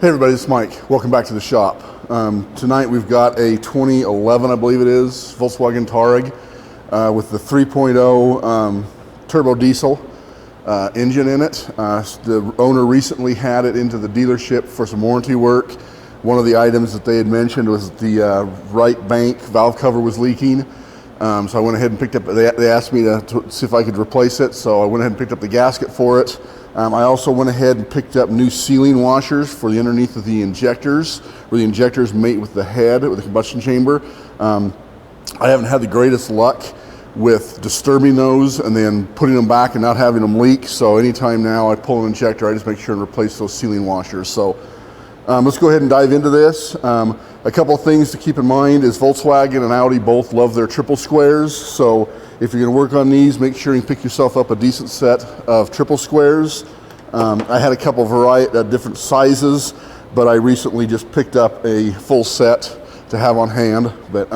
Hey everybody, it's Mike. Welcome back to the shop. Tonight we've got a 2011, I believe it is, Volkswagen Touareg with the 3.0 turbo diesel engine in it. The owner recently had it into the dealership for some warranty work. One of the items that they had mentioned was the right bank valve cover was leaking. So I went ahead and picked up, they asked me to see if I could replace it, so I went ahead and picked up the gasket for it. I also went ahead and picked up new sealing washers for the underneath of the injectors, where the injectors mate with the head, with the combustion chamber. I haven't had the greatest luck with disturbing those and then putting them back and not having them leak, so anytime now I pull an injector, I just make sure and replace those sealing washers. So let's go ahead and dive into this. A couple of things to keep in mind is Volkswagen and Audi both love their triple squares, so if you're going to work on these, make sure you pick yourself up a decent set of triple squares. I had a couple of different sizes, but I recently just picked up a full set to have on hand. But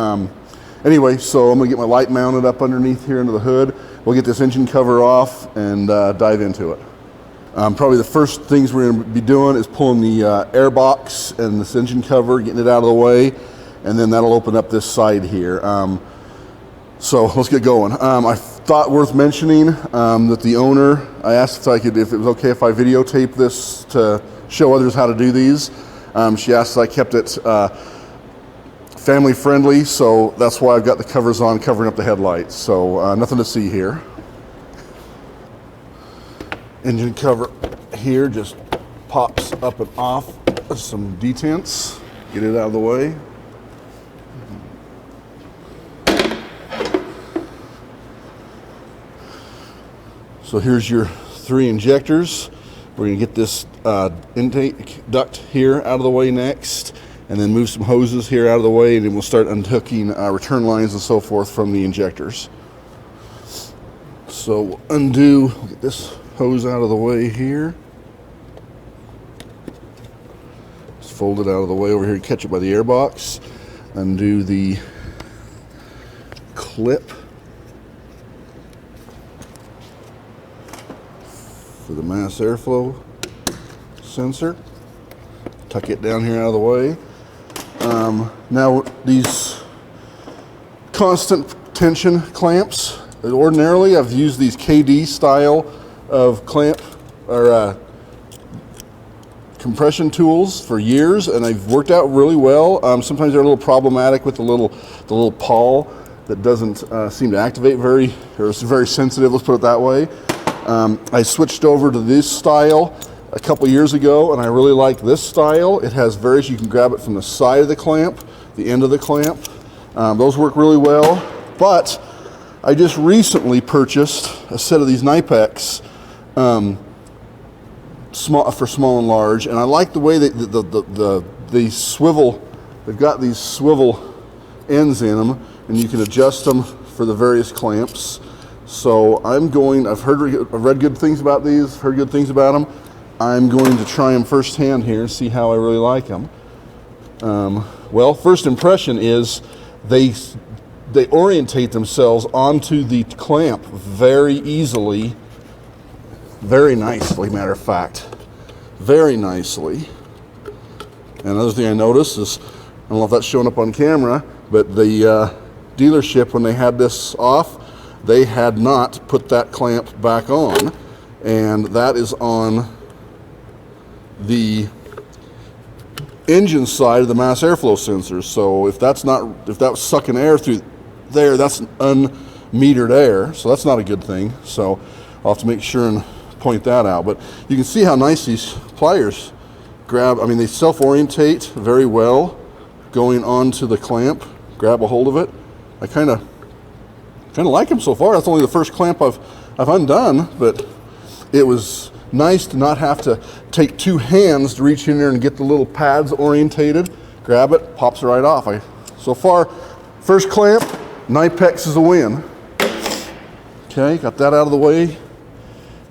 anyway, so I'm going to get my light mounted up underneath here into the hood. We'll get this engine cover off and dive into it. Probably the first things we're going to be doing is pulling the air box and this engine cover, getting it out of the way, and then that'll open up this side here. So let's get going. I thought worth mentioning that the owner, I asked if it was okay if I videotape this to show others how to do these. She asked if I kept it family friendly, so that's why I've got the covers on, covering up the headlights. So nothing to see here. Engine cover here just pops up and off some detents. Get it out of the way. So here's your 3 injectors. We're going to get this intake duct here out of the way next, and then move some hoses here out of the way, and then we'll start unhooking return lines and so forth from the injectors. So we'll undo, we'll get this hose out of the way here. Just fold it out of the way over here and catch it by the air box. Undo the clip for the mass airflow sensor. Tuck it down here out of the way. Now these constant tension clamps, ordinarily I've used these KD style of clamp or compression tools for years, and they've worked out really well. Sometimes they're a little problematic with the little pawl that doesn't seem to activate it's very sensitive, let's put it that way. I switched over to this style a couple years ago, and I really like this style. It has you can grab it from the side of the clamp, the end of the clamp. Those work really well, but I just recently purchased a set of these Knipex for small and large, and I like the way that they swivel. They've got these swivel ends in them, and you can adjust them for the various clamps. So I've read good things about these, heard good things about them. I'm going to try them firsthand here and see how I really like them. Well, first impression is they orientate themselves onto the clamp very easily, very nicely, matter of fact, very nicely. And another thing I noticed is, I don't know if that's showing up on camera, but the dealership, when they had this off, they had not put that clamp back on, and that is on the engine side of the mass airflow sensor. So if that was sucking air through there, that's unmetered air, so that's not a good thing. So I'll have to make sure and point that out. But you can see how nice these pliers grab. I mean, they self-orientate very well going onto the clamp. Grab a hold of it. I kind of like them so far. That's only the first clamp I've undone, but it was nice to not have to take 2 hands to reach in there and get the little pads orientated. Grab it, pops right off. So far, first clamp, Knipex is a win. Okay, got that out of the way.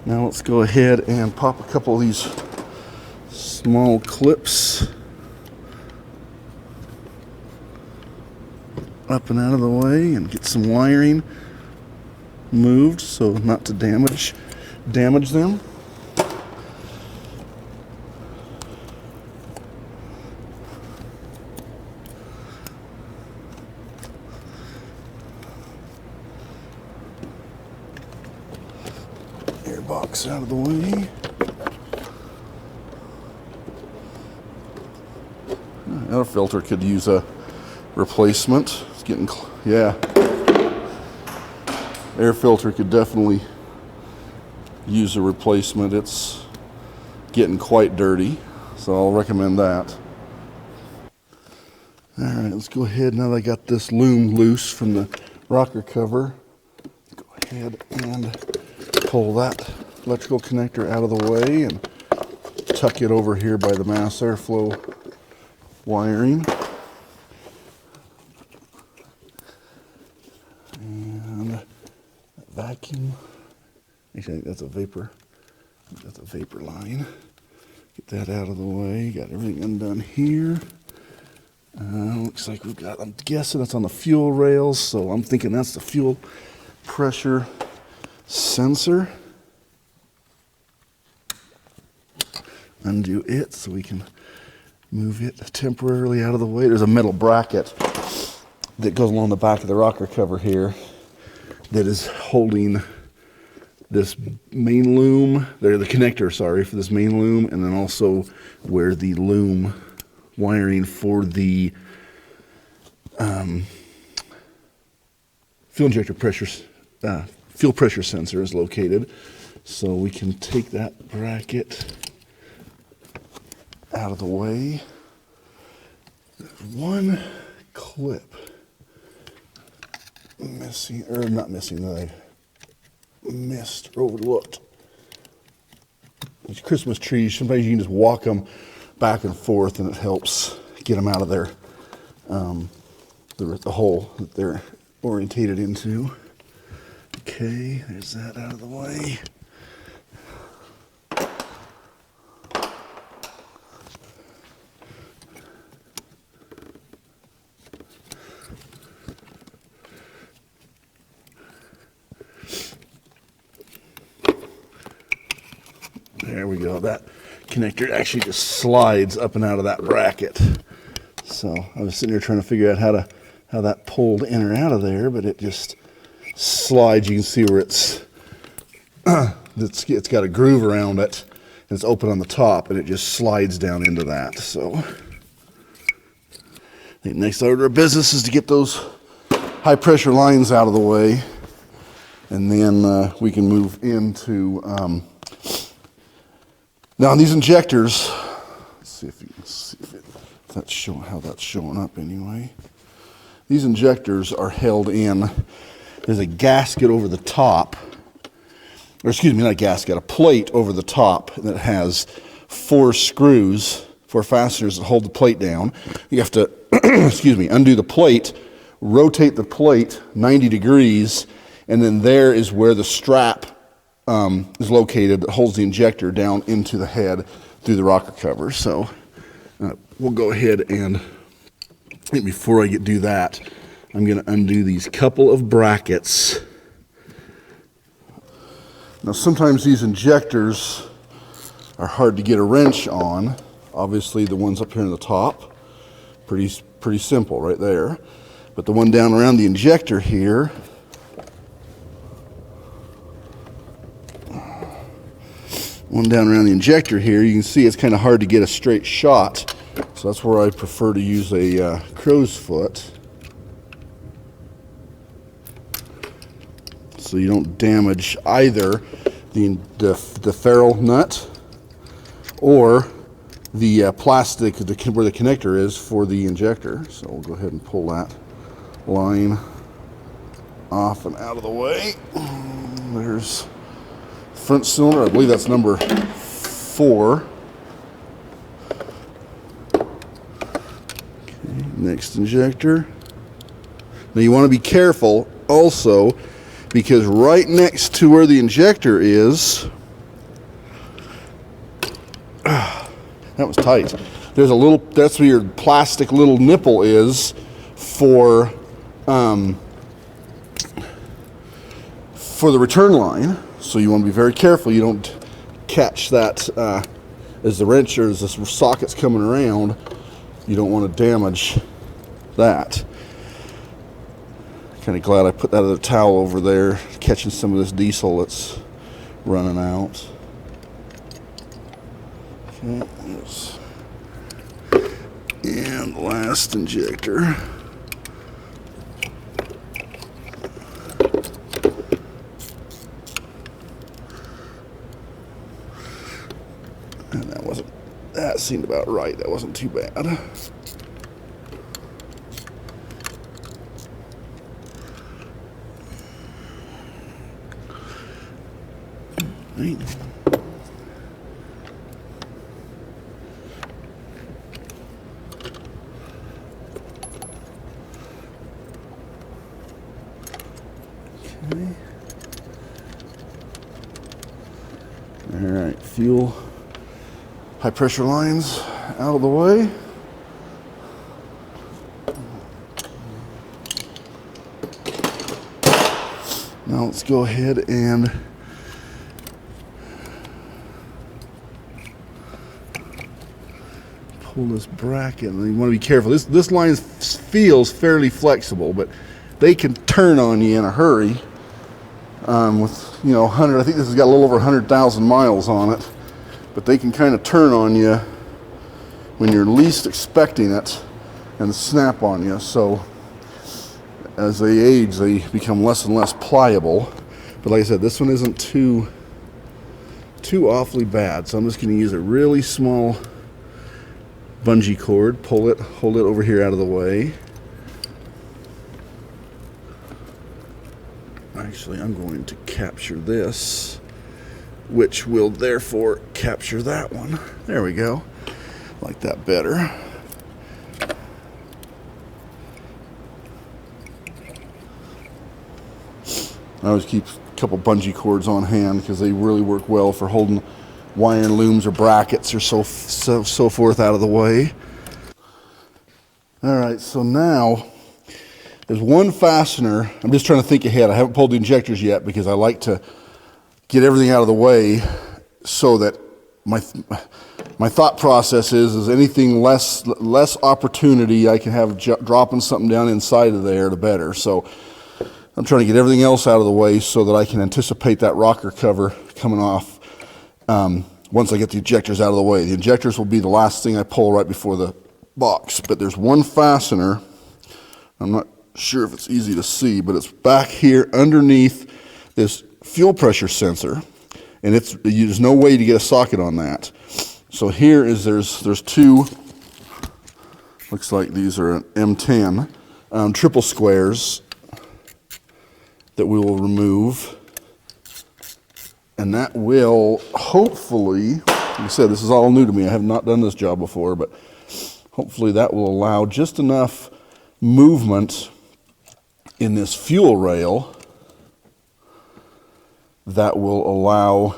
Now let's go ahead and pop a couple of these small clips up and out of the way and get some wiring moved so not to damage them. Airbox out of the way. Air filter could use a replacement. It's getting, yeah. Air filter could definitely use a replacement. It's getting quite dirty, so I'll recommend that. All right, let's go ahead. Now that I got this loom loose from the rocker cover, go ahead and pull that electrical connector out of the way and tuck it over here by the mass airflow wiring. And vacuum. Actually, I think that's a vapor. That's a vapor line. Get that out of the way. Got everything undone here. Looks like we've got, I'm guessing it's on the fuel rails, so I'm thinking that's the fuel pressure sensor. Undo it so we can move it temporarily out of the way. There's a metal bracket that goes along the back of the rocker cover here that is holding this main loom, the connector, sorry, for this main loom, and then also where the loom wiring for the fuel injector fuel pressure sensor is located. So we can take that bracket out of the way. There's one clip missing, or not missing, that I missed or overlooked. These Christmas trees, sometimes you can just walk them back and forth and it helps get them out of their the hole that they're orientated into. Okay, there's that out of the way. There we go. That connector actually just slides up and out of that bracket. So I was sitting here trying to figure out how that pulled in or out of there, but it just slides. You can see where it's got a groove around it, and it's open on the top, and it just slides down into that. So I think next order of business is to get those high pressure lines out of the way, and then we can move into now these injectors. Let's see if you can see if that's showing, how that's showing up anyway. These injectors are held in. There's a gasket over the top, or excuse me, not a gasket, a plate over the top that has four screws, four fasteners that hold the plate down. You have to, excuse me, undo the plate, rotate the plate 90 degrees, and then there is where the strap is located that holds the injector down into the head through the rocker cover. So we'll go ahead and, before I do that, I'm going to undo these couple of brackets. Now sometimes these injectors are hard to get a wrench on. Obviously the ones up here in the top, pretty simple right there. But the one down around the injector here, you can see it's kind of hard to get a straight shot. So that's where I prefer to use a crow's foot, so you don't damage either the ferrule nut or the plastic where the connector is for the injector. So we'll go ahead and pull that line off and out of the way. There's front cylinder. I believe that's number 4. Okay, next injector. Now you want to be careful also, because right next to where the injector is, that was tight. There's a little, that's where your plastic little nipple is for the return line. So you want to be very careful you don't catch that as the wrench or as the socket's coming around. You don't want to damage that. Kind of glad I put that other towel over there, catching some of this diesel that's running out. Okay, yes. And last injector. And that seemed about right. That wasn't too bad. Right. Okay. All right, fuel, high pressure lines out of the way. Now let's go ahead and pull this bracket. And you want to be careful. This line feels fairly flexible, but they can turn on you in a hurry. With 100, I think this has got a little over 100,000 miles on it, but they can kind of turn on you when you're least expecting it and snap on you. So as they age, they become less and less pliable. But like I said, this one isn't too awfully bad. So I'm just going to use a really small bungee cord, pull it, hold it over here out of the way. Actually, I'm going to capture this, which will therefore capture that one. There we go. Like that better. I always keep a couple bungee cords on hand because they really work well for holding wire looms or brackets or so forth out of the way. All right, so now there's one fastener. I'm just trying to think ahead. I haven't pulled the injectors yet because I like to get everything out of the way so that my thought process is anything less opportunity I can have dropping something down inside of there, the better. So I'm trying to get everything else out of the way so that I can anticipate that rocker cover coming off once I get the injectors out of the way. The injectors will be the last thing I pull right before the box. But there's one fastener. I'm not sure if it's easy to see, but it's back here underneath this fuel pressure sensor, and there's no way to get a socket on that. So here is there's two. Looks like these are an M10 triple squares that we will remove, and that will hopefully, like I said, this is all new to me. I have not done this job before, but hopefully that will allow just enough movement in this fuel rail that will allow,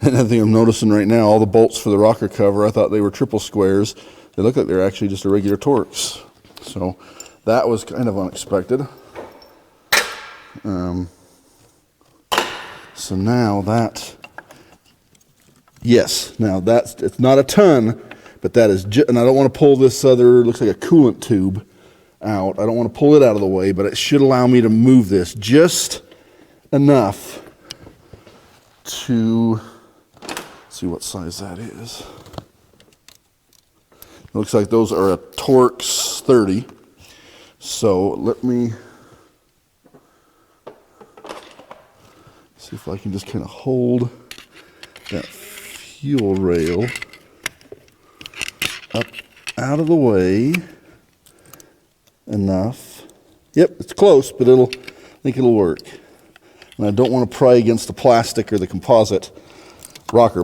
and I think I'm noticing right now, all the bolts for the rocker cover, I thought they were triple squares. They look like they're actually just a regular Torx. So that was kind of unexpected. So now that, yes, now it's not a ton, but that is, and I don't want to pull this other, looks like a coolant tube out. I don't want to pull it out of the way, but it should allow me to move this just enough to see what size that is. It looks like those are a Torx 30. So let me see if I can just kind of hold that fuel rail up out of the way enough. Yep, it's close, but I think it'll work. And I don't want to pry against the plastic or the composite rocker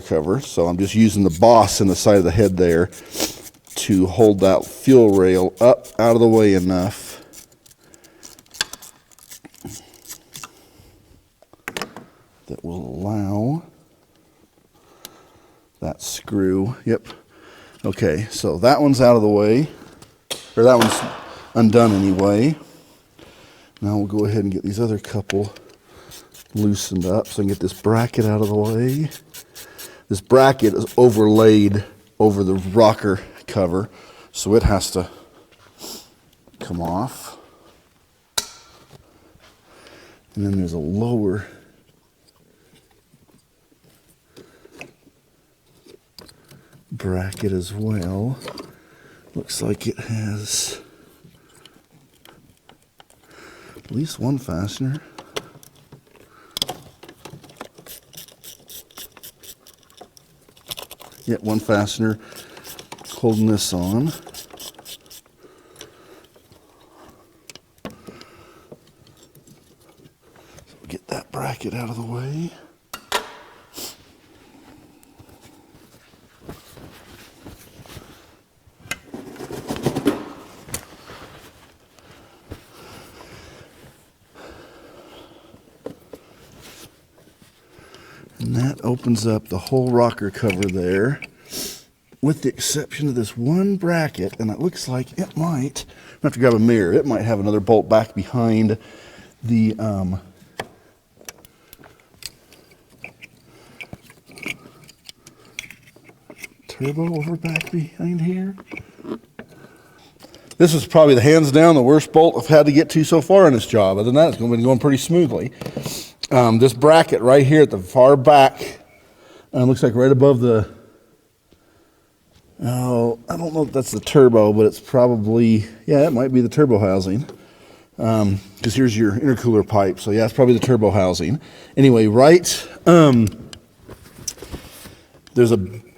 cover, so I'm just using the boss in the side of the head there to hold that fuel rail up out of the way enough that will allow that screw. Yep. Okay, so that one's out of the way, or that one's undone anyway. Now we'll go ahead and get these other couple loosened up so I can get this bracket out of the way. This bracket is overlaid over the rocker cover, so it has to come off. And then there's a lower bracket as well. Looks like it has at least one fastener. Yeah, one fastener holding this on. So we'll get that bracket out of the way. And that opens up the whole rocker cover there, with the exception of this one bracket, and it looks like it might, I have to grab a mirror, it might have another bolt back behind the turbo over back behind here. This is probably the hands down the worst bolt I've had to get to so far in this job. Other than that, it's been going pretty smoothly. This bracket right here at the far back, looks like right above the, oh, I don't know if that's the turbo, but it's probably, yeah, it might be the turbo housing. Because here's your intercooler pipe. So yeah, it's probably the turbo housing. Anyway, right, there's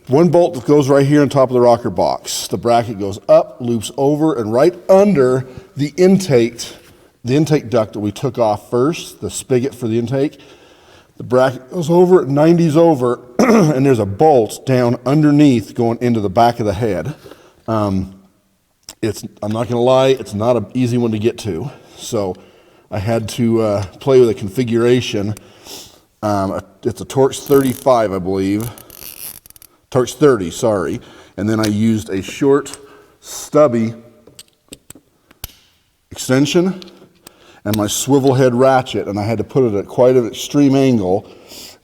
one bolt that goes right here on top of the rocker box. The bracket goes up, loops over, and right under the intake duct that we took off first, the spigot for the intake, the bracket goes over, it 90s over, and there's a bolt down underneath going into the back of the head. I'm not going to lie, it's not an easy one to get to. So I had to play with a configuration. It's a Torx 35, I believe. Torx 30, sorry. And then I used a short, stubby extension and my swivel head ratchet, and I had to put it at quite an extreme angle.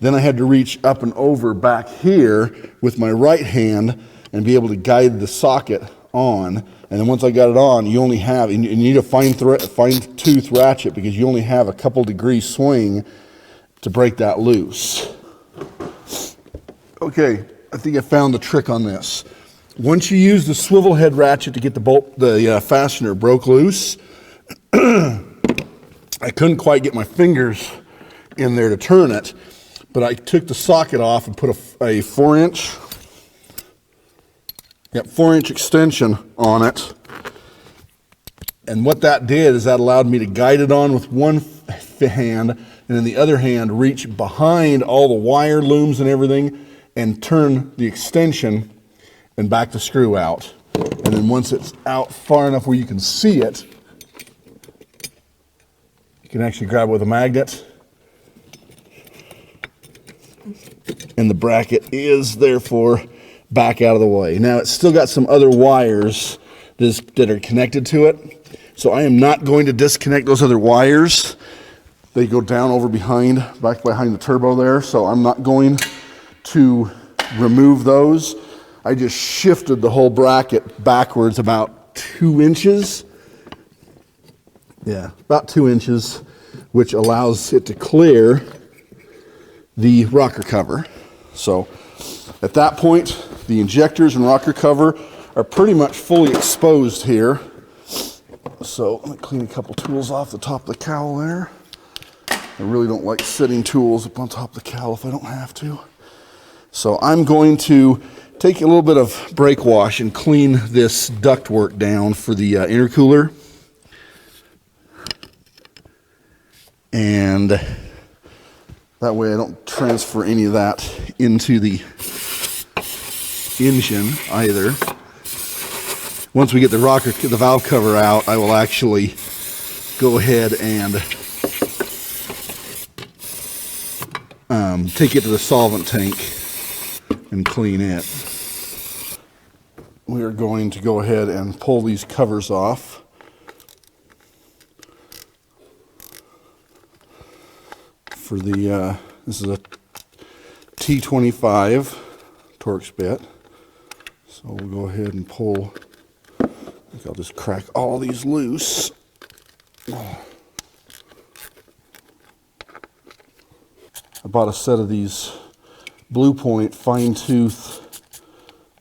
Then I had to reach up and over back here with my right hand and be able to guide the socket on. And then once I got it on, you only have, and you need a fine tooth ratchet because you only have a couple degree swing to break that loose. Okay, I think I found the trick on this. Once you use the swivel head ratchet to get the fastener broke loose, I couldn't quite get my fingers in there to turn it, but I took the socket off and put a 4-inch extension on it. And what that did is that allowed me to guide it on with one hand, and then the other hand reach behind all the wire looms and everything and turn the extension and back the screw out. And then once it's out far enough where you can see it, you can actually grab it with a magnet. And the bracket is therefore back out of the way. Now it's still got some other wires that are connected to it. So I am not going to disconnect those other wires. They go down over back behind the turbo there. So I'm not going to remove those. I just shifted the whole bracket backwards about 2 inches. Yeah, about 2 inches, which allows it to clear the rocker cover. So at that point, the injectors and rocker cover are pretty much fully exposed here. So let me clean a couple tools off the top of the cowl there. I really don't like sitting tools up on top of the cowl if I don't have to. So I'm going to take a little bit of brake wash and clean this ductwork down for the intercooler. And that way I don't transfer any of that into the engine either. Once we get the valve cover out, I will actually go ahead and take it to the solvent tank and clean it. We are going to go ahead and pull these covers off. For the, this is a T25 Torx bit. So we'll go ahead and pull, I think I'll just crack all these loose. I bought a set of these Blue Point fine tooth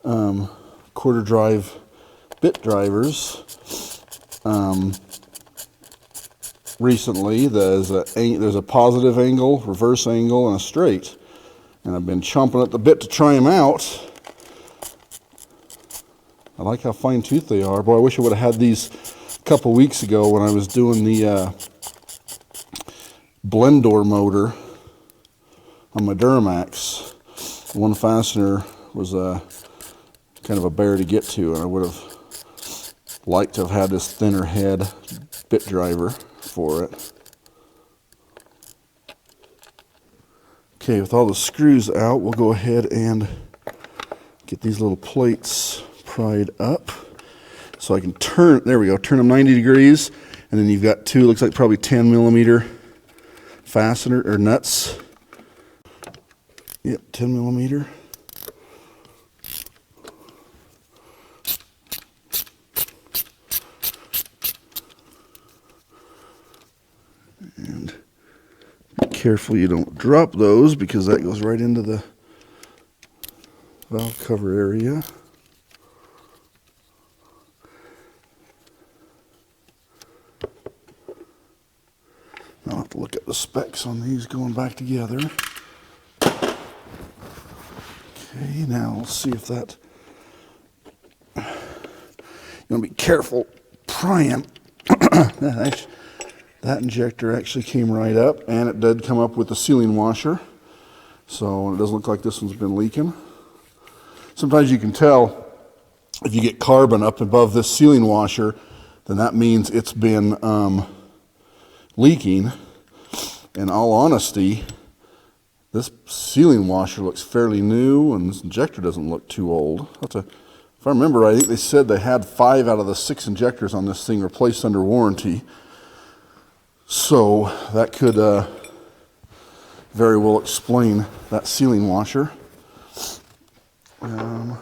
quarter drive bit drivers. Recently, there's a positive angle, reverse angle, and a straight. And I've been chomping at the bit to try them out. I like how fine-toothed they are. Boy, I wish I would have had these a couple weeks ago when I was doing the blend door motor on my Duramax. One fastener was kind of a bear to get to, and I would have liked to have had this thinner head bit driver for it. Okay, with all the screws out, we'll go ahead and get these little plates pried up so I can turn, there we go, turn them 90 degrees, and then you've got two, looks like probably 10 millimeter fastener or nuts. Yep, 10 millimeter. And be careful you don't drop those because that goes right into the valve cover area. I'll have to look at the specs on these going back together. Okay, now let's see if that, you want to be careful prying. That injector actually came right up, and it did come up with the sealing washer. So it doesn't look like this one's been leaking. Sometimes you can tell if you get carbon up above this sealing washer, then that means it's been leaking. In all honesty, this sealing washer looks fairly new, and this injector doesn't look too old. If I remember right, I think they said they had 5 out of the 6 injectors on this thing replaced under warranty. So that could very well explain that sealing washer. I'm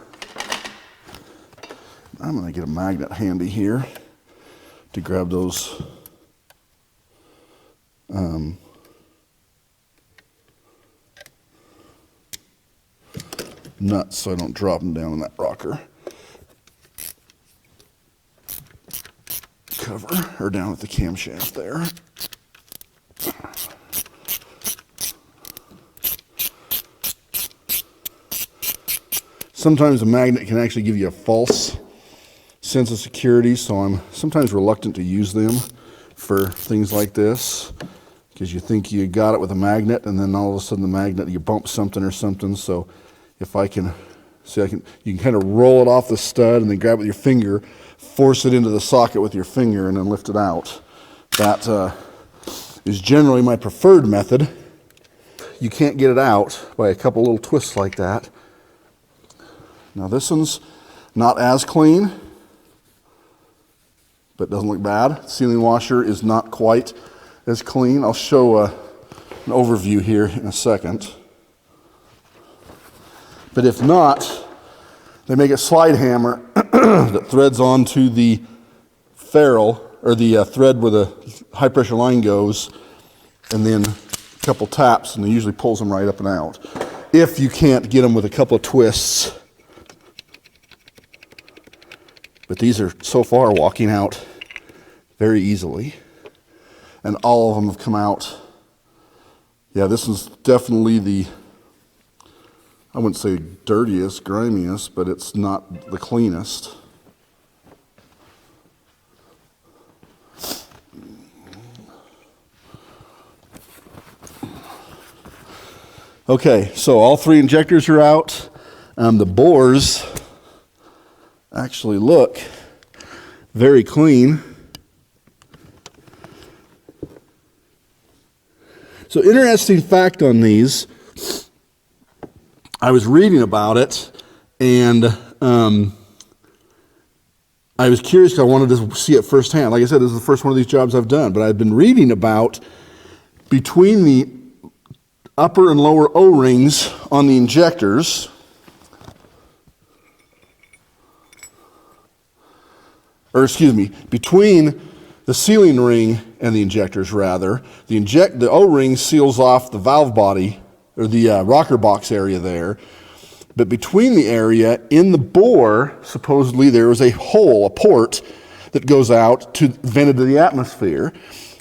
going to get a magnet handy here to grab those nuts so I don't drop them down in that rocker cover, or down at the camshaft there. Sometimes a magnet can actually give you a false sense of security, so I'm sometimes reluctant to use them for things like this, because you think you got it with a magnet, and then all of a sudden the magnet, you bump something or something. So if I can, see, you can kind of roll it off the stud and then grab it with your finger, force it into the socket with your finger, and then lift it out. That is generally my preferred method. You can't get it out by a couple little twists like that. Now this one's not as clean, but doesn't look bad. Sealing washer is not quite as clean. I'll show an overview here in a second. But if not, they make a slide hammer that threads onto the ferrule, or the thread where the high pressure line goes, and then a couple taps, and it usually pulls them right up and out. If you can't get them with a couple of twists. But these are so far walking out very easily. And all of them have come out. Yeah, this is definitely the, I wouldn't say dirtiest, grimiest, but it's not the cleanest. Okay, so all 3 injectors are out. The bores actually look very clean. So interesting fact on these, I was reading about it, and I was curious because I wanted to see it firsthand. Like I said, this is the first one of these jobs I've done, but I've been reading about between the upper and lower O-rings on the injectors, or excuse me, between the sealing ring and the injectors, rather, the O-ring seals off the valve body, or the rocker box area there, But between the area, in the bore, supposedly there was a hole, a port, that goes out to vented to the atmosphere.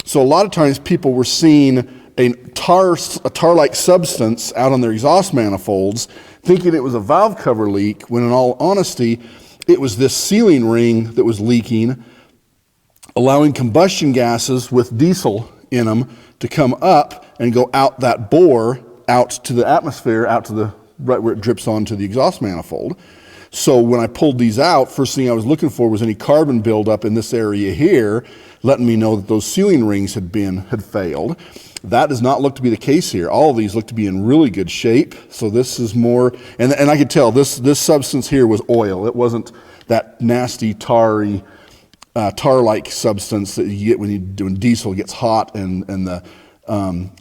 So a lot of times people were seeing a tar-like substance out on their exhaust manifolds, thinking it was a valve cover leak, when in all honesty, it was this sealing ring that was leaking, allowing combustion gases with diesel in them to come up and go out that bore, out to the atmosphere, out to the right where it drips onto the exhaust manifold. So when I pulled these out, first thing I was looking for was any carbon buildup in this area here, letting me know that those sealing rings had failed. That does not look to be the case here. All of these look to be in really good shape. So this is more, and I could tell this substance here was oil. It wasn't that nasty tar-like substance that you get when diesel gets hot and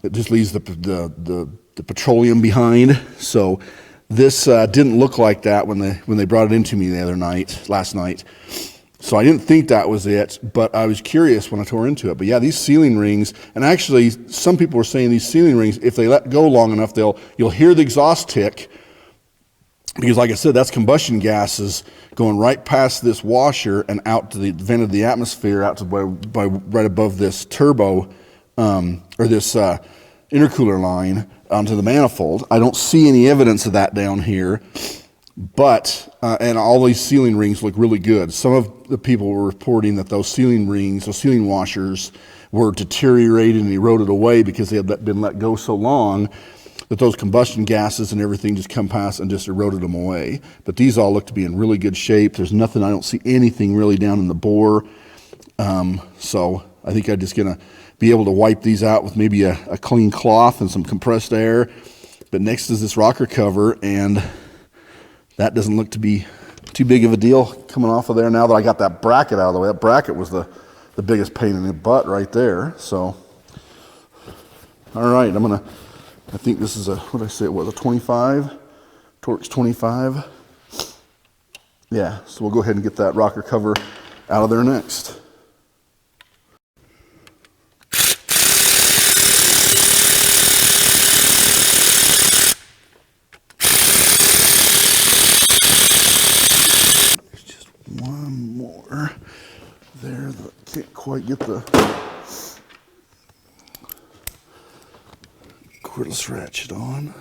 it just leaves the petroleum behind. So this didn't look like that when they brought it into me last night. So I didn't think that was it, but I was curious when I tore into it. But yeah, these sealing rings, and actually some people were saying these sealing rings, if they let go long enough, you'll hear the exhaust tick, because like I said, that's combustion gases going right past this washer and out to the vent of the atmosphere, out to by right above this turbo or this intercooler line onto the manifold. I don't see any evidence of that down here. But, and all these sealing rings look really good. Some of the people were reporting that those sealing rings, those sealing washers, were deteriorated and eroded away because they had been let go so long that those combustion gases and everything just come past and just eroded them away. But these all look to be in really good shape. There's nothing, I don't see anything really down in the bore. So I think I'm just going to be able to wipe these out with maybe a clean cloth and some compressed air. But next is this rocker cover, and that doesn't look to be too big of a deal coming off of there now that I got that bracket out of the way. That bracket was the biggest pain in the butt right there. So, all right, I think this is what did I say it was, a 25? Torx 25. Yeah, so we'll go ahead and get that rocker cover out of there next. There, can't quite get the cordless ratchet on.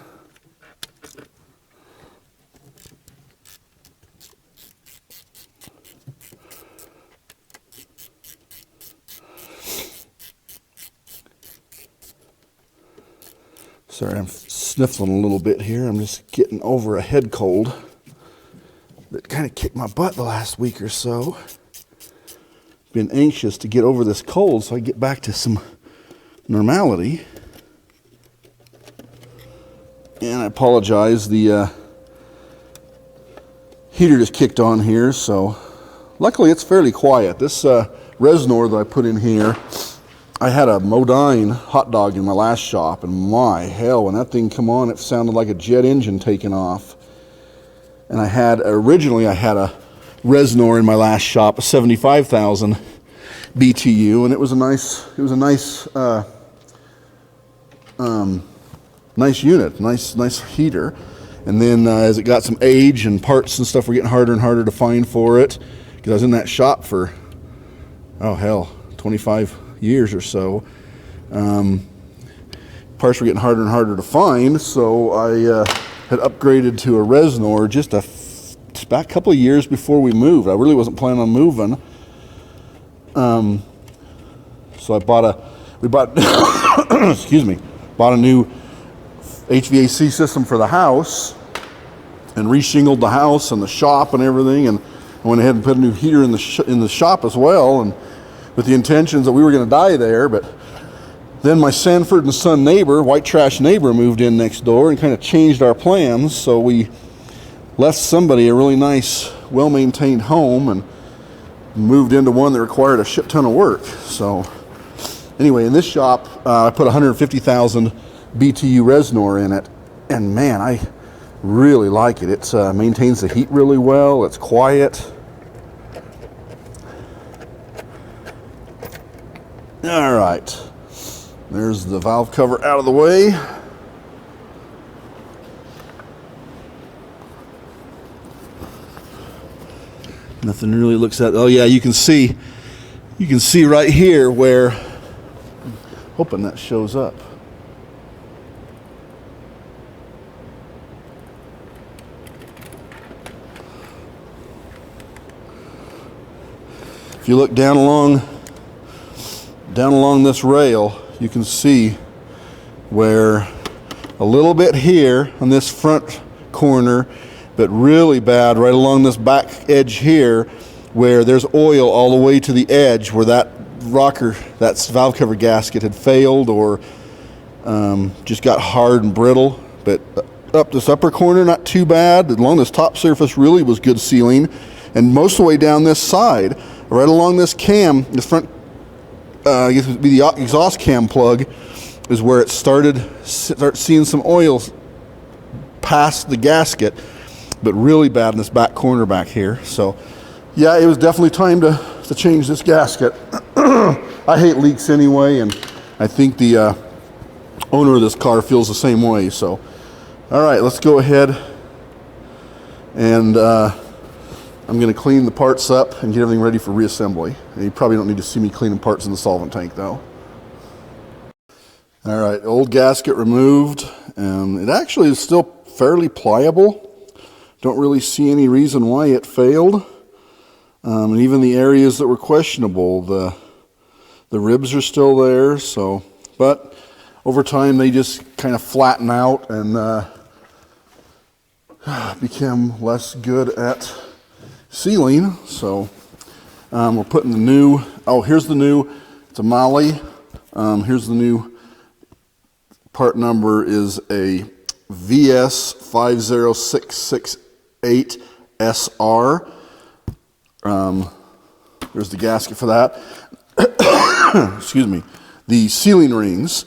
Sorry, I'm sniffling a little bit here. I'm just getting over a head cold that kind of kicked my butt the last week or so. Been anxious to get over this cold so I get back to some normality. And I apologize, the heater just kicked on here, so luckily it's fairly quiet. This Reznor that I put in here, I had a Modine hot dog in my last shop, and my hell, when that thing come on, it sounded like a jet engine taking off. And originally I had a Reznor in my last shop, a 75,000 BTU, and it was a nice unit, nice heater. And then as it got some age and parts and stuff were getting harder and harder to find for it, because I was in that shop for 25 years or so. Parts were getting harder and harder to find, so I had upgraded to a Reznor just about a couple of years before we moved. I really wasn't planning on moving. So we bought a new HVAC system for the house and reshingled the house and the shop and everything, and I went ahead and put a new heater in the shop as well, and with the intentions that we were going to die there. But then my Sanford and Son neighbor, white trash neighbor, moved in next door and kind of changed our plans, so we left somebody a really nice, well-maintained home and moved into one that required a shit ton of work. So anyway, in this shop, I put 150,000 BTU Reznor in it, and man, I really like it. It maintains the heat really well. It's quiet. All right, there's the valve cover out of the way. Nothing really looks at. Oh yeah, you can see right here where, hoping that shows up. If you look down along this rail, you can see where a little bit here on this front corner, but really bad right along this back edge here, where there's oil all the way to the edge where that rocker, that valve cover gasket had failed or just got hard and brittle. But up this upper corner, not too bad. Along this top surface really was good sealing, and most of the way down this side, right along this cam, this front, I guess it would be the exhaust cam plug, is where it start seeing some oil past the gasket, but really bad in this back corner back here. So yeah, it was definitely time to change this gasket. I hate leaks anyway, and I think the owner of this car feels the same way. So all right, let's go ahead and I'm going to clean the parts up and get everything ready for reassembly. And you probably don't need to see me cleaning parts in the solvent tank though. All right, old gasket removed. It actually is still fairly pliable. Don't really see any reason why it failed. And even the areas that were questionable, the ribs are still there. So, but over time they just kind of flatten out and become less good at sealing. So we're putting the new, here's the new, it's a Molly. Here's the new part number is a VS50668SR. There's the gasket for that. Excuse me. The sealing rings.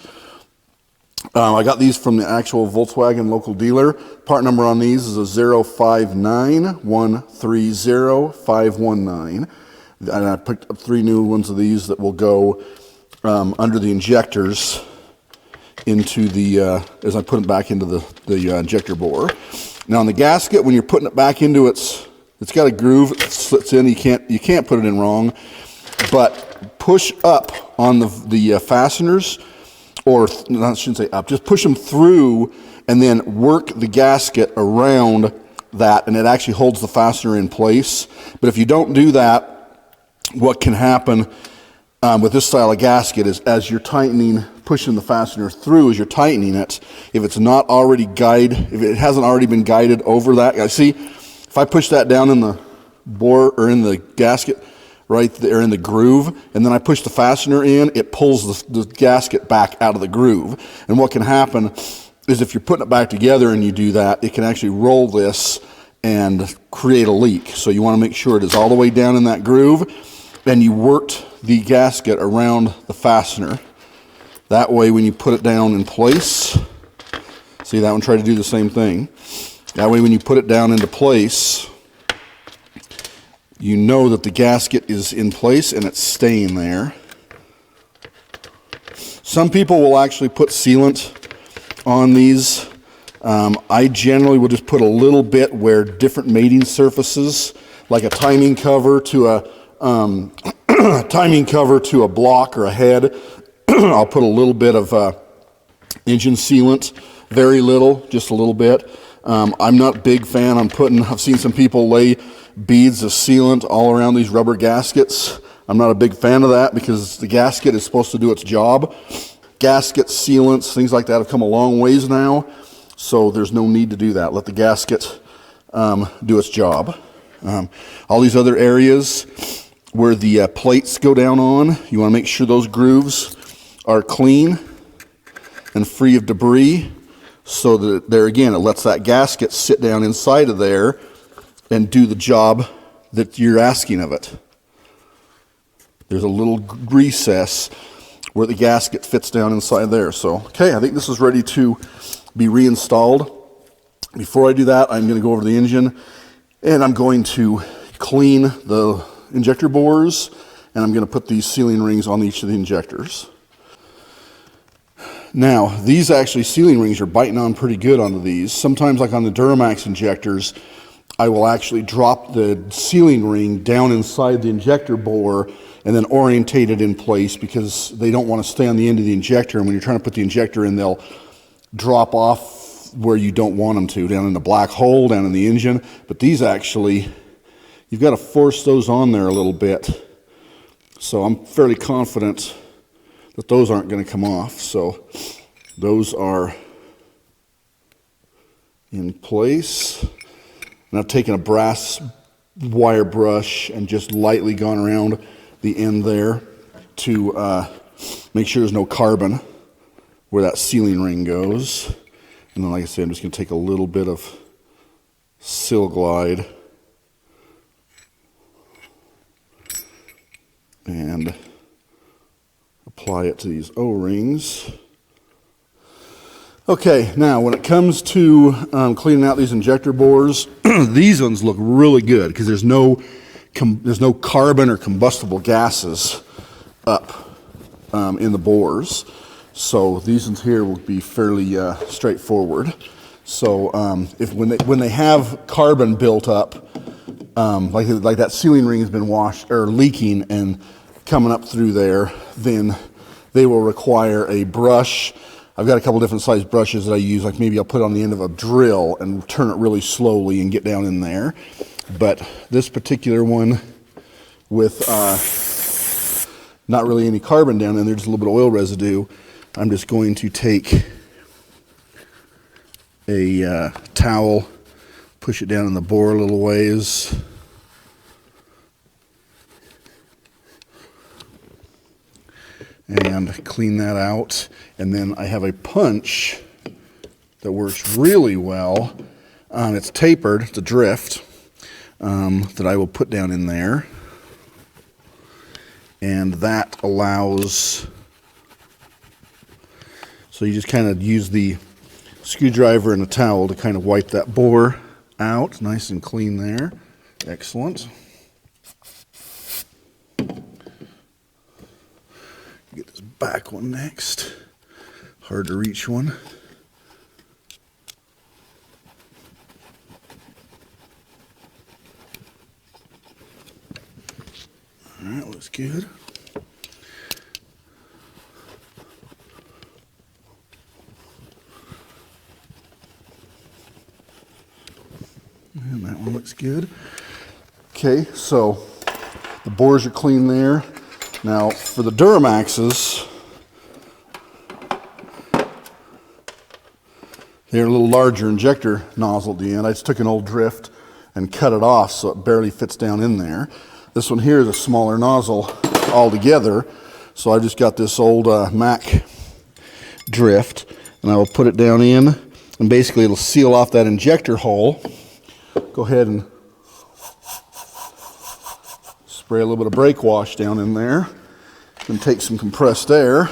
I got these from the actual Volkswagen local dealer. Part number on these is a 059130519. And I picked up 3 new ones of these that will go under the injectors into the, as I put it back into the injector bore. Now on the gasket, when you're putting it back into it's got a groove, it slits in, you can't put it in wrong, but push up on the fasteners, or I shouldn't say up, just push them through and then work the gasket around that, and it actually holds the fastener in place. But if you don't do that, what can happen with this style of gasket is as you're tightening, pushing the fastener through, as you're tightening it, if it's not already if it hasn't already been guided over that, I see, if I push that down in the bore or in the gasket, right there in the groove, and then I push the fastener in, it pulls the gasket back out of the groove. And what can happen is if you're putting it back together and you do that, it can actually roll this and create a leak. So you want to make sure it is all the way down in that groove, and you worked the gasket around the fastener. That way when you put it down in place, see that one, try to do the same thing. That way when you put it down into place, you know that the gasket is in place and it's staying there. Some people will actually put sealant on these. I generally will just put a little bit where different mating surfaces, like a timing cover to a block or a head. I'll put a little bit of engine sealant, very little, just a little bit. I'm not a big fan. I've seen some people lay beads of sealant all around these rubber gaskets. I'm not a big fan of that because the gasket is supposed to do its job. Gaskets, sealants, things like that have come a long ways now, so there's no need to do that. Let the gasket do its job. All these other areas where the plates go down on, you want to make sure those grooves are clean and free of debris, so that there again, it lets that gasket sit down inside of there and do the job that you're asking of it. There's a little recess where the gasket fits down inside there. So, okay, I think this is ready to be reinstalled. Before I do that, I'm going to go over the engine, and I'm going to clean the injector bores, and I'm going to put these sealing rings on each of the injectors. Now, these actually sealing rings are biting on pretty good onto these. Sometimes, like on the Duramax injectors, I will actually drop the sealing ring down inside the injector bore and then orientate it in place, because they don't want to stay on the end of the injector, and when you're trying to put the injector in, they'll drop off where you don't want them to, down in the black hole, down in the engine. But these actually, you've got to force those on there a little bit. So I'm fairly confident that those aren't going to come off. So those are in place. And I've taken a brass wire brush and just lightly gone around the end there to make sure there's no carbon where that sealing ring goes. And then, like I said, I'm just going to take a little bit of Sil Glide and apply it to these O-rings. Okay, now when it comes to cleaning out these injector bores, these ones look really good because there's no carbon or combustible gases up in the bores. So these ones here will be fairly straightforward. So when they have carbon built up, like that sealing ring has been washed or leaking and coming up through there, then they will require a brush. I've got a couple different size brushes that I use, like maybe I'll put it on the end of a drill and turn it really slowly and get down in there. But this particular one with not really any carbon down in there, just a little bit of oil residue, I'm just going to take a towel, push it down in the bore a little ways, and clean that out. And then I have a punch that works really well. It's tapered, it's a drift, that I will put down in there. And that allows, so you just kind of use the screwdriver and a towel to kind of wipe that bore out, nice and clean there. Excellent. Get this back one next. Hard to reach one. All right, looks good. And that one looks good. Okay, so the bores are clean there. Now for the Duramaxes, they're a little larger injector nozzle at the end. I just took an old drift and cut it off so it barely fits down in there. This one here is a smaller nozzle altogether, so I just got this old Mac drift, and I will put it down in, and basically it'll seal off that injector hole. Go ahead and spray a little bit of brake wash down in there, and take some compressed air,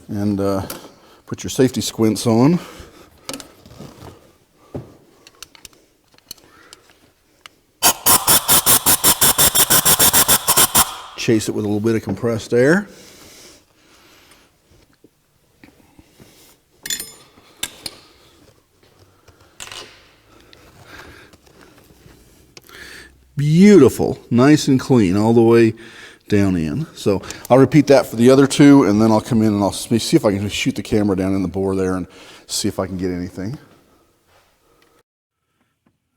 and put your safety squints on. Chase it with a little bit of compressed air. Beautiful, nice and clean all the way down in. So I'll repeat that for the other two, and then I'll come in and I'll see if I can shoot the camera down in the bore there and see if I can get anything.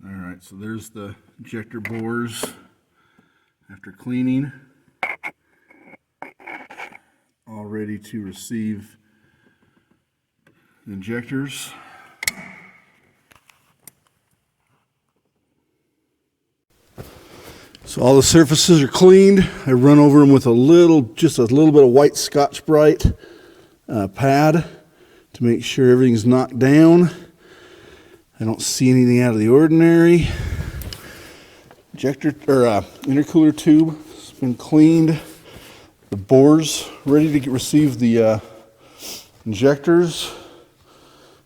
All right, so there's the injector bores after cleaning, all ready to receive the injectors. So all the surfaces are cleaned. I run over them with just a little bit of white Scotch-Brite pad to make sure everything's knocked down. I don't see anything out of the ordinary. Injector or intercooler tube has been cleaned. The bores ready to receive the injectors.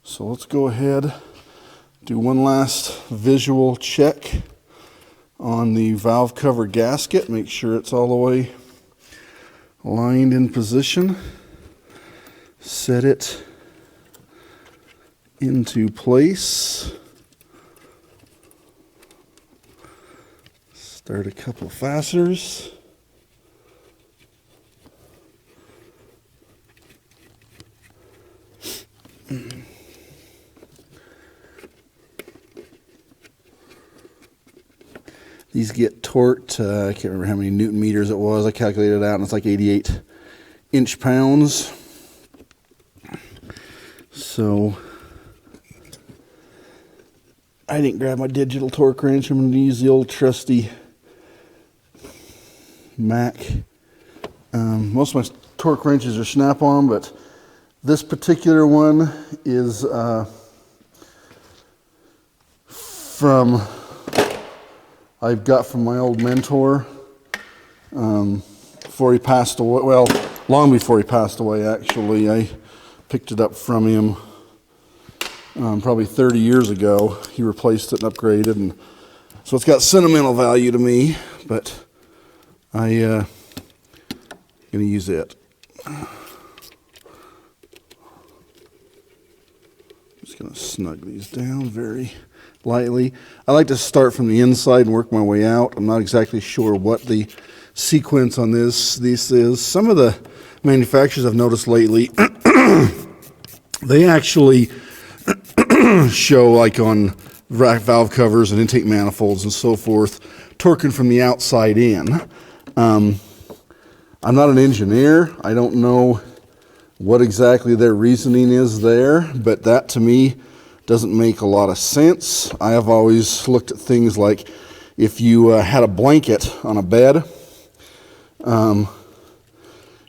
So let's go ahead, do one last visual check on the valve cover gasket. Make sure it's all the way lined in position. Set it into place. Start a couple of fasteners. These get torqued, I can't remember how many Newton meters it was. I calculated it out and it's like 88 inch-pounds. So I didn't grab my digital torque wrench. I'm going to use the old trusty Mac. Most of my torque wrenches are snap-on, but this particular one is I've got from my old mentor before he passed away. Well, long before he passed away, actually. I picked it up from him probably 30 years ago. He replaced it and upgraded, and so it's got sentimental value to me, but I'm going to use it. Just going to snug these down very lightly. I like to start from the inside and work my way out. I'm not exactly sure what the sequence on this is. Some of the manufacturers I've noticed lately, they actually show, like on valve covers and intake manifolds and so forth, torquing from the outside in. I'm not an engineer. I don't know what exactly their reasoning is there, but that to me doesn't make a lot of sense. I have always looked at things like if you had a blanket on a bed,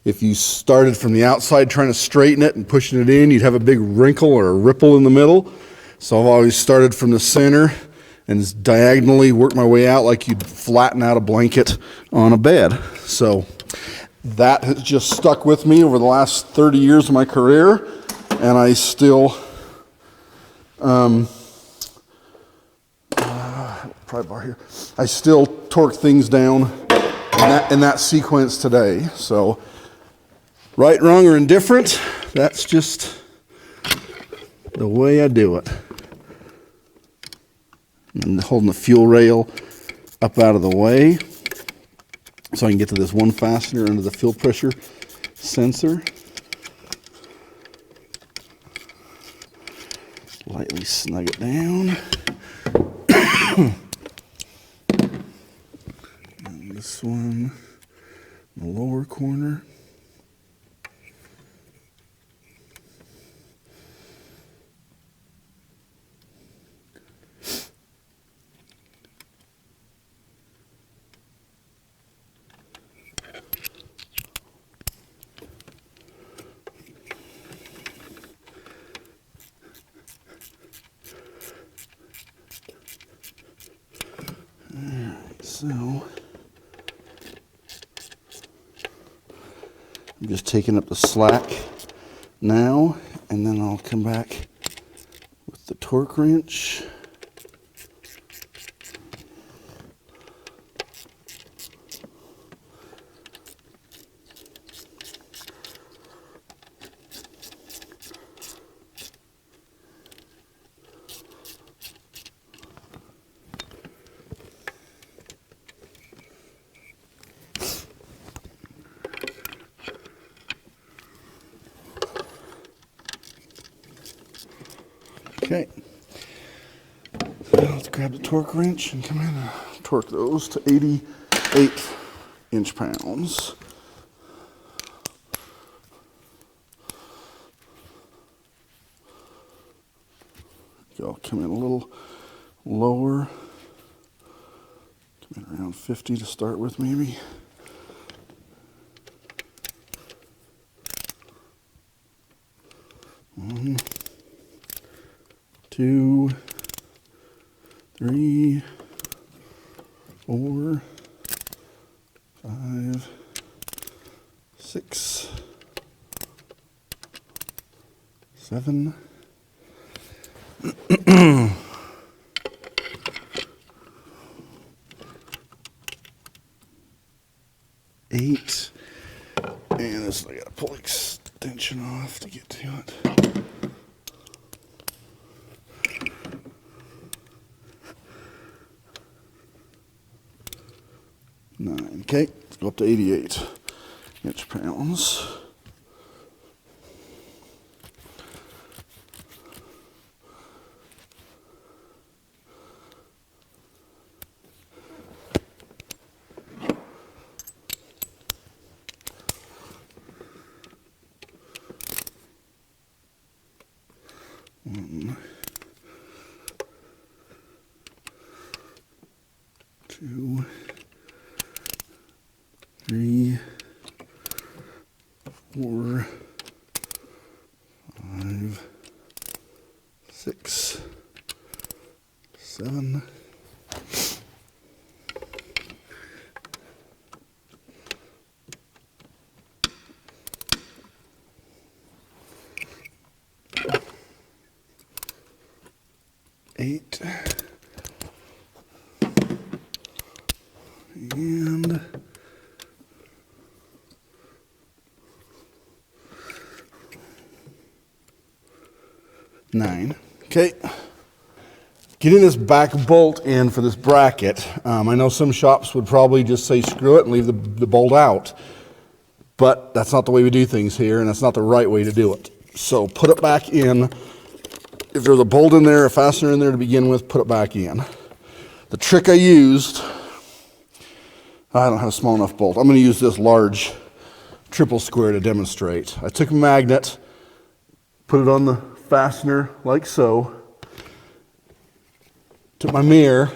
if you started from the outside trying to straighten it and pushing it in, you'd have a big wrinkle or a ripple in the middle. So I've always started from the center and diagonally worked my way out like you'd flatten out a blanket on a bed. So that has just stuck with me over the last 30 years of my career, and I still pry bar here. I still torque things down in that sequence today. So right, wrong, or indifferent, that's just the way I do it. And holding the fuel rail up out of the way so I can get to this one fastener under the fuel pressure sensor. Lightly snug it down. And this one in the lower corner. So I'm just taking up the slack now, and then I'll come back with the torque wrench. Okay, let's grab the torque wrench and come in and torque those to 88 inch-pounds. I'll come in a little lower, come in around 50 to start with maybe. One, 2, 3, 4, 5, 6, 7, 8, and this I gotta pull extension off to get to it. 9. Okay, let's go up to 88 inch-pounds. One, 2, 3, 4, 5, 6, 7, 8, and 9. Okay. Getting this back bolt in for this bracket, I know some shops would probably just say screw it and leave the bolt out, but that's not the way we do things here, and that's not the right way to do it. So put it back in. If there's a bolt in there, a fastener in there to begin with, put it back in. The trick I used, I don't have a small enough bolt. I'm going to use this large triple square to demonstrate. I took a magnet, put it on the fastener like so, took my mirror,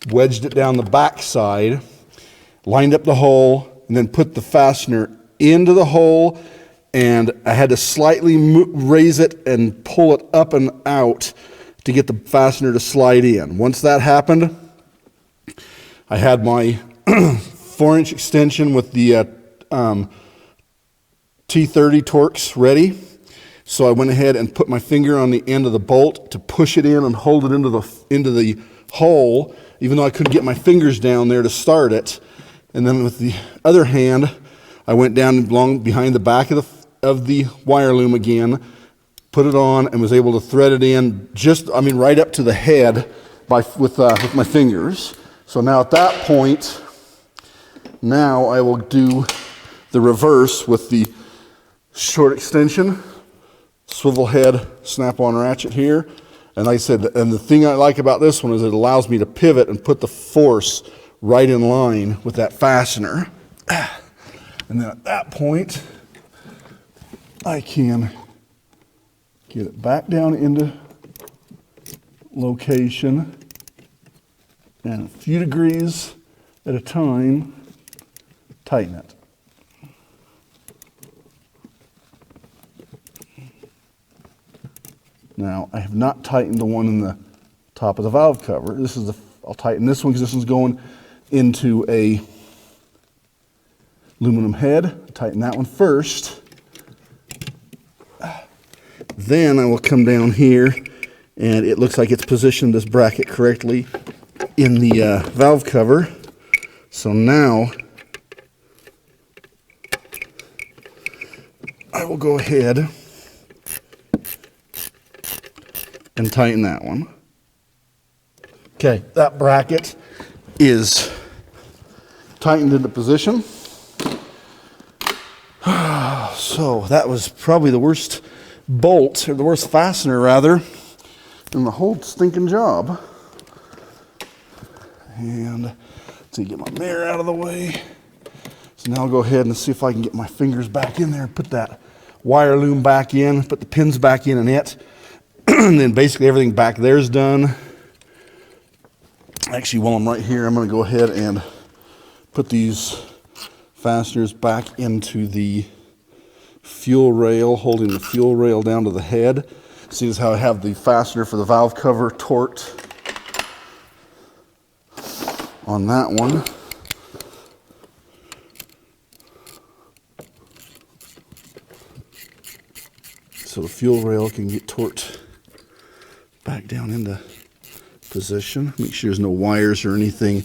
wedged it down the back side, lined up the hole, and then put the fastener into the hole, and I had to slightly raise it and pull it up and out to get the fastener to slide in. Once that happened, I had my 4-inch extension with the T30 Torx ready. So I went ahead and put my finger on the end of the bolt to push it in and hold it into the hole, even though I couldn't get my fingers down there to start it. And then with the other hand, I went down along behind the back of the wire loom again, put it on, and was able to thread it in right up to the head with my fingers. So now at that point, now I will do the reverse with the short extension, swivel head, snap-on ratchet here. And like I said, and the thing I like about this one is it allows me to pivot and put the force right in line with that fastener. And then at that point, I can get it back down into location, and a few degrees at a time, tighten it. Now, I have not tightened the one in the top of the valve cover. I'll tighten this one because this one's going into a aluminum head. Tighten that one first. Then I will come down here, and it looks like it's positioned this bracket correctly in the valve cover. So now I will go ahead and tighten that one. Okay, that bracket is tightened into position. So that was probably the worst bolt, or the worst fastener rather, in the whole stinking job. And let's see, get my mirror out of the way. So now I'll go ahead and see if I can get my fingers back in there and put that wire loom back in, put the pins back in it. And then basically everything back there is done. Actually, while I'm right here, I'm going to go ahead and put these fasteners back into the fuel rail, holding the fuel rail down to the head. See this how I have the fastener for the valve cover torqued on that one. So the fuel rail can get torqued back down into position. Make sure there's no wires or anything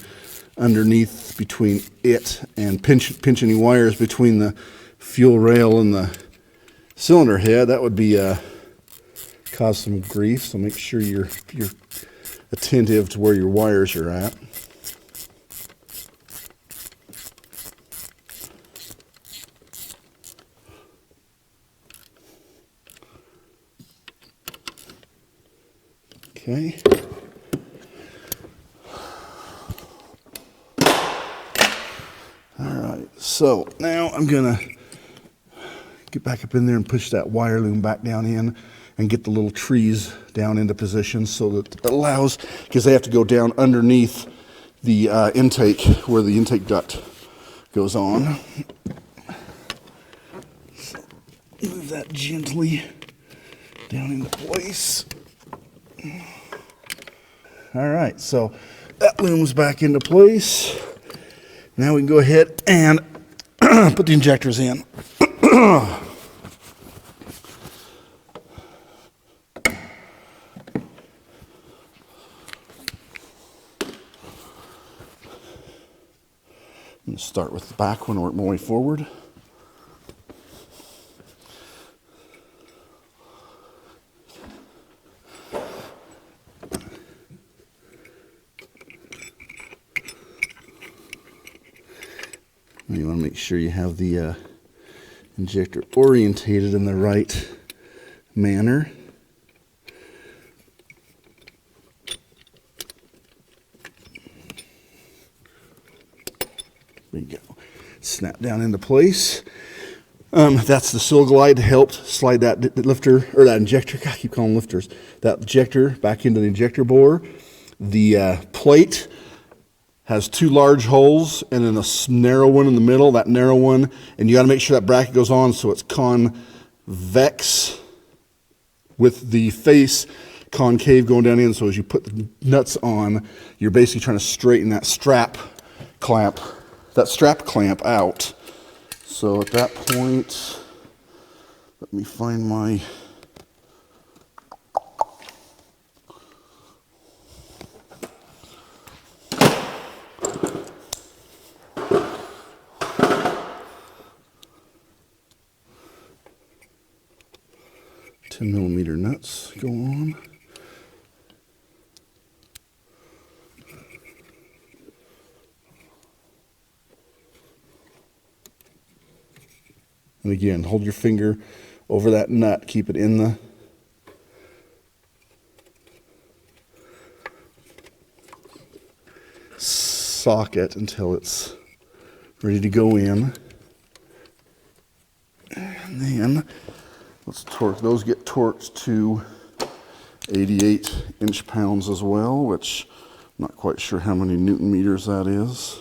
underneath between it, and pinch any wires between the fuel rail and the cylinder head. That would be cause some grief. So make sure you're attentive to where your wires are at. Okay. All right, so now I'm gonna get back up in there and push that wire loom back down in and get the little trees down into position so that it allows, because they have to go down underneath the intake where the intake duct goes on. So move that gently down into place. All right, so that looms back into place. Now we can go ahead and put the injectors in. I'm going to start with the back one, work my way forward. You want to make sure you have the injector orientated in the right manner. There you go. Snap down into place. That's the sill glide to help slide that lifter, or that injector, God, I keep calling them lifters, that injector back into the injector bore. The plate has two large holes and then a narrow one in the middle, that narrow one, and you got to make sure that bracket goes on so it's convex with the face concave going down in. So as you put the nuts on, you're basically trying to straighten that strap clamp out. So at that point, let me find my $10mm nuts go on. And again, hold your finger over that nut, keep it in the socket until it's ready to go in. And then let's torque those, get torqued to 88 inch-pounds as well, which I'm not quite sure how many Newton meters that is.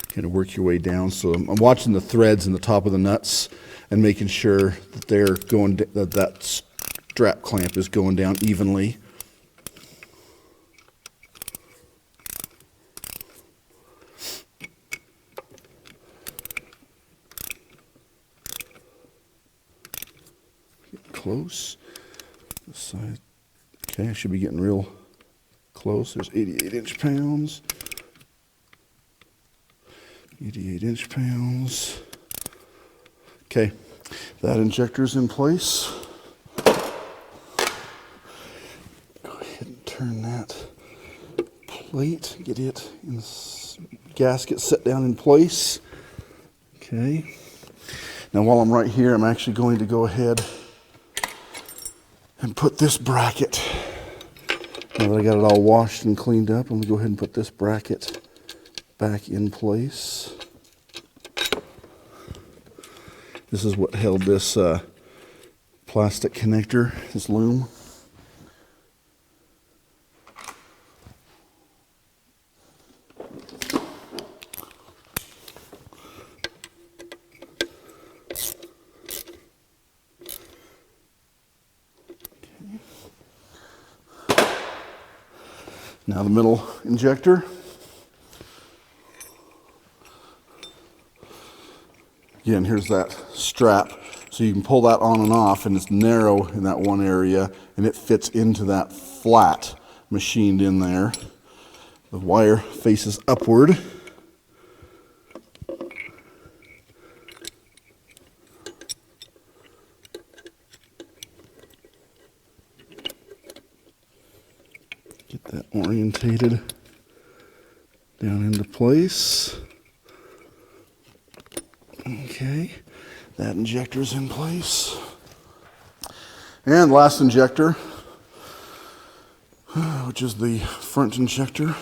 Kind of work your way down. So I'm watching the threads in the top of the nuts and making sure that they're going, that strap clamp is going down evenly. Get close. This side. Okay, I should be getting real close. There's 88 inch-pounds. 88 inch-pounds. Okay, that injector's in place. Go ahead and turn that plate, get it in the gasket set down in place. Okay, now while I'm right here, I'm actually going to go ahead and put this bracket, now that I got it all washed and cleaned up, I'm going to go ahead and put this bracket back in place. This is what held this plastic connector, this loom. Now the middle injector. Again, here's that strap, so you can pull that on and off, and it's narrow in that one area, and it fits into that flat machined in there. The wire faces upward. Get that orientated down into place. Okay, that injector's in place. And last injector, which is the front injector.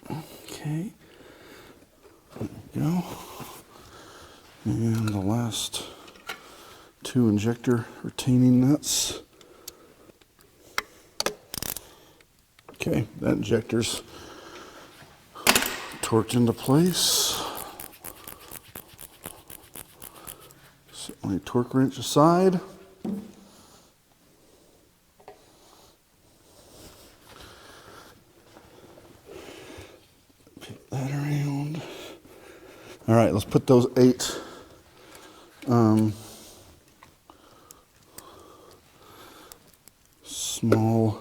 Okay, there we go. And the last two injector retaining nuts. Okay, that injector's torqued into place. Set my torque wrench aside. Pick that around. All right, let's put those 8 small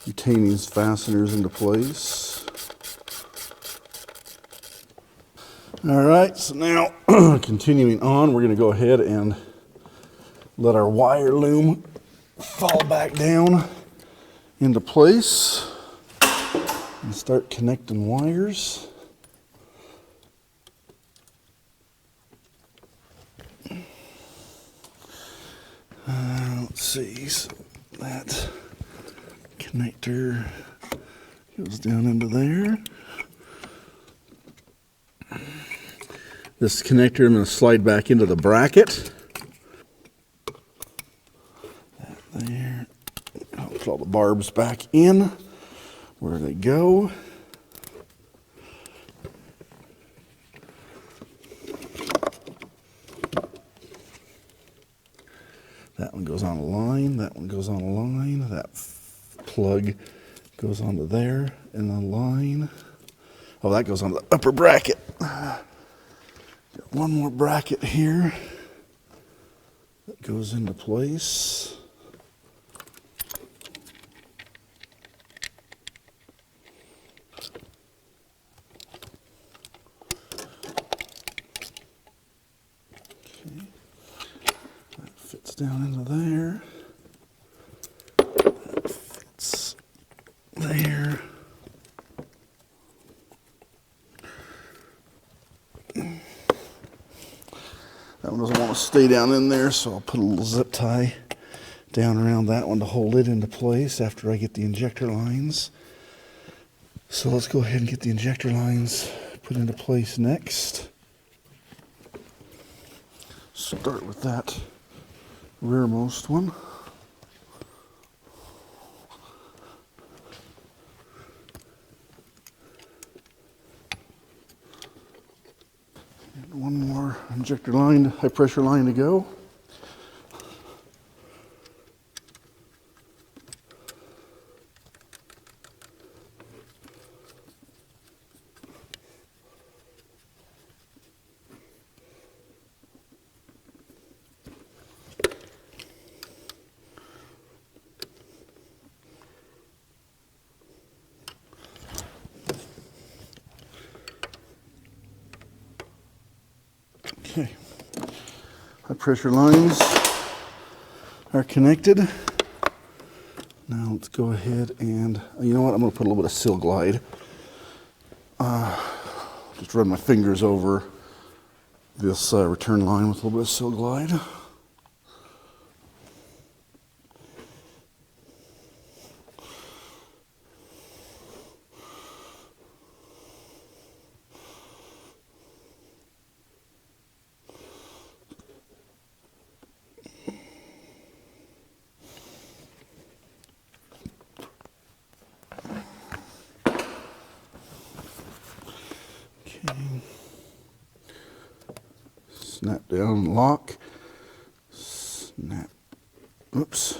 retaining fasteners into place. All right, so now continuing on, we're going to go ahead and let our wire loom fall back down into place and start connecting wires. Let's see, so that connector goes down into there. This connector I'm going to slide back into the bracket. That there. I'll put all the barbs back in where they go. That one goes on a line, that one goes on a line, that plug goes onto there, and the line. Oh, that goes on the upper bracket. Got one more bracket here that goes into place. Okay. That fits down into there. That fits there. That one doesn't want to stay down in there, so I'll put a little zip tie down around that one to hold it into place after I get the injector lines. So let's go ahead and get the injector lines put into place next. Start with that rearmost one. And one more injector line, high pressure line to go. Okay, high pressure lines are connected. Now let's go ahead and, you know what, I'm going to put a little bit of Seal Glide. Just run my fingers over this return line with a little bit of Seal Glide. Snap down, lock, snap, oops,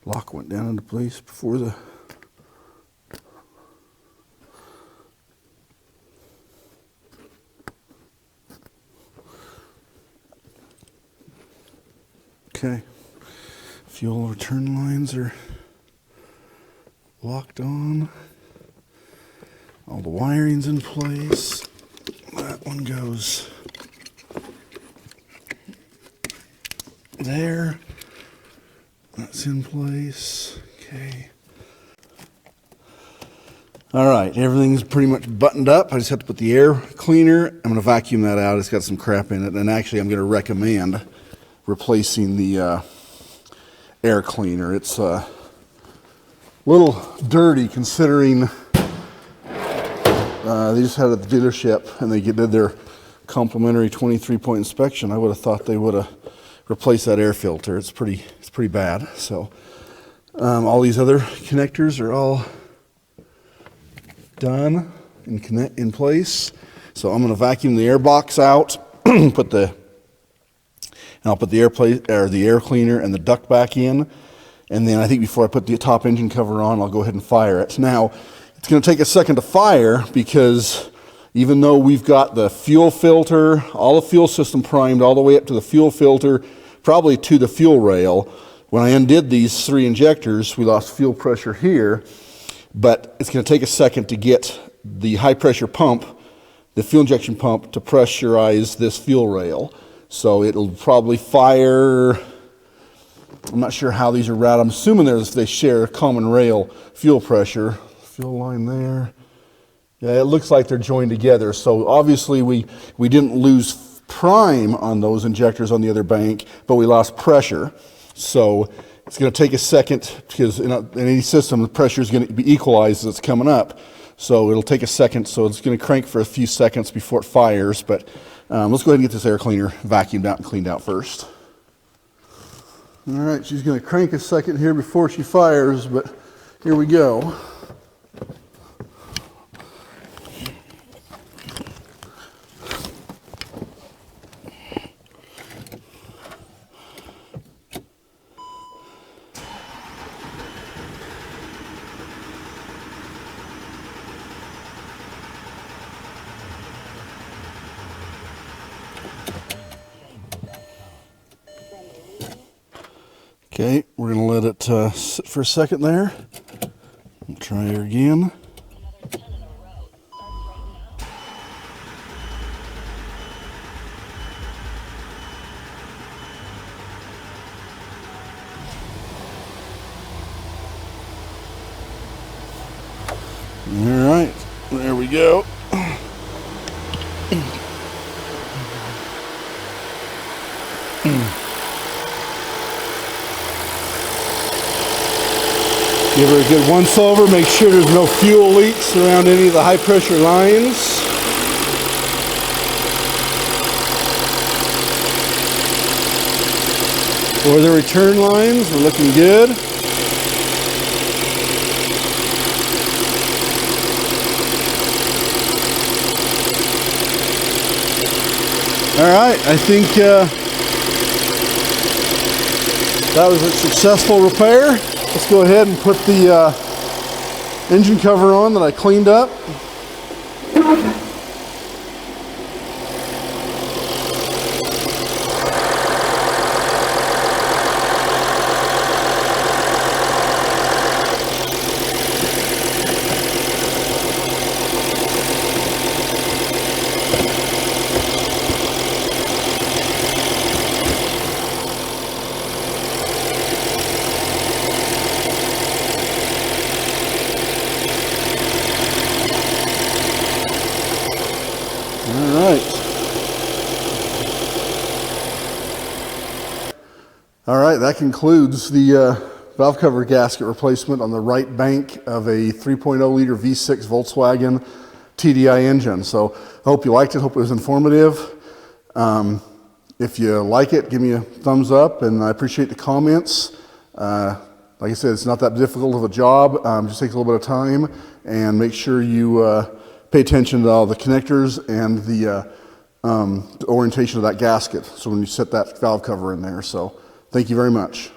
lock went down into place before the, okay, fuel return lines are locked on, all the wiring's in place, that One goes there. That's in place. Okay. All right, everything's pretty much buttoned up. I just have to put the air cleaner. I'm going to vacuum that out. It's got some crap in it. And actually, I'm going to recommend replacing the air cleaner. It's a little dirty considering they just had it at the dealership and they did their complimentary 23-point inspection. I would have thought they would have replaced that air filter. It's pretty bad. So all these other connectors are all done and in place. So I'm going to vacuum the air box out, I'll put the air cleaner and the duct back in, and then I think before I put the top engine cover on, I'll go ahead and fire it. Now, it's going to take a second to fire because even though we've got the fuel filter, all the fuel system primed all the way up to the fuel filter, probably to the fuel rail, when I undid these 3 injectors, we lost fuel pressure here. But it's going to take a second to get the high pressure pump, the fuel injection pump, to pressurize this fuel rail. So it'll probably fire, I'm not sure how these are routed. I'm assuming they share a common rail fuel pressure. Fuel line there. Yeah, it looks like they're joined together. So obviously we didn't lose prime on those injectors on the other bank, but we lost pressure. So it's going to take a second because in any system, the pressure is going to be equalized as it's coming up. So it'll take a second. So it's going to crank for a few seconds before it fires. But let's go ahead and get this air cleaner vacuumed out and cleaned out first. All right, she's going to crank a second here before she fires, but here we go. Okay, we're going to let it sit for a second there. We'll try her again. All right, there we go. Give her a good once over, make sure there's no fuel leaks around any of the high pressure lines. For the return lines, we're looking good. All right, I think that was a successful repair. Let's go ahead and put the engine cover on that I cleaned up. All right, that concludes the valve cover gasket replacement on the right bank of a 3.0 liter V6 Volkswagen TDI engine. So I hope you liked it, hope it was informative. If you like it, give me a thumbs up, and I appreciate the comments. Like I said, it's not that difficult of a job, just takes a little bit of time, and make sure you pay attention to all the connectors and the orientation of that gasket, so when you set that valve cover in there. So thank you very much.